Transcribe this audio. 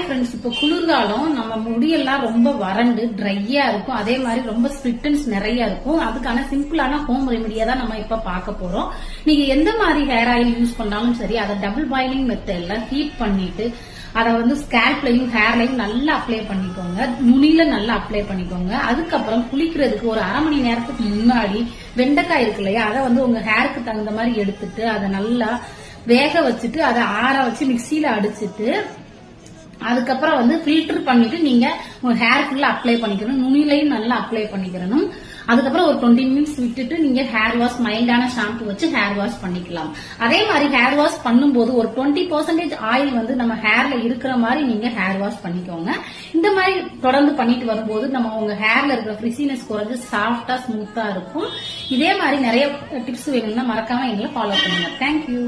Friends, இப்போ குளிர்காலம், நம்ம முடியெல்லாம் ரொம்ப வறண்டு ட்ரையா இருக்கும். அதே மாதிரி ரொம்ப ஸ்பிளிட்டன்ஸ் நிறைய இருக்கும். அதுக்கான சிம்பிளான ஹோம் ரெமெடியா தான் நம்ம இப்ப பார்க்க போறோம். நீங்க எந்த மாதிரி ஹேர் ஆயில் யூஸ் பண்ணாலும் சரி, அதை டபுள் பாயிலிங் மெத்தட்ல ஹீட் பண்ணிட்டு அதை வந்து ஸ்கேல்ப்லையும் ஹேர்லையும் நல்லா அப்ளை பண்ணிக்கோங்க. நுனியில நல்லா அப்ளை பண்ணிக்கோங்க. அதுக்கப்புறம் குளிக்கிறதுக்கு ஒரு அரை மணி நேரத்துக்கு முன்னாடி வெண்டைக்காய் இருக்கு இல்லையா, அதை வந்து உங்க ஹேருக்கு தகுந்த மாதிரி எடுத்துட்டு அதை நல்லா வேக வச்சுட்டு அதை ஆற வச்சு மிக்சியில அடிச்சுட்டு அதுக்கப்புறம் வந்து ஃபில்டர் பண்ணிட்டு நீங்க உங்க ஹேருக்குள்ள அப்ளை பண்ணிக்கணும். நுனிலையும் நல்லா அப்ளை பண்ணிக்கணும். அதுக்கப்புறம் ஒரு 20 மினிட்ஸ் விட்டுட்டு நீங்க ஹேர் வாஷ் மைல்டான ஷாம்பு வச்சு ஹேர் வாஷ் பண்ணிக்கலாம். அதே மாதிரி ஹேர் வாஷ் பண்ணும்போது ஒரு 20% ஆயில் வந்து நம்ம ஹேர்ல இருக்கிற மாதிரி நீங்க ஹேர் வாஷ் பண்ணிக்கோங்க. இந்த மாதிரி தொடர்ந்து பண்ணிட்டு வரும்போது நம்ம உங்க ஹேர்ல இருக்கிற ஃப்ரிசினஸ் குறைஞ்சு சாஃப்டா ஸ்மூத்தா இருக்கும். இதே மாதிரி நிறைய டிப்ஸ் வேணும்னா மறக்காம எங்களை ஃபாலோ பண்ணுங்க. தேங்க்யூ.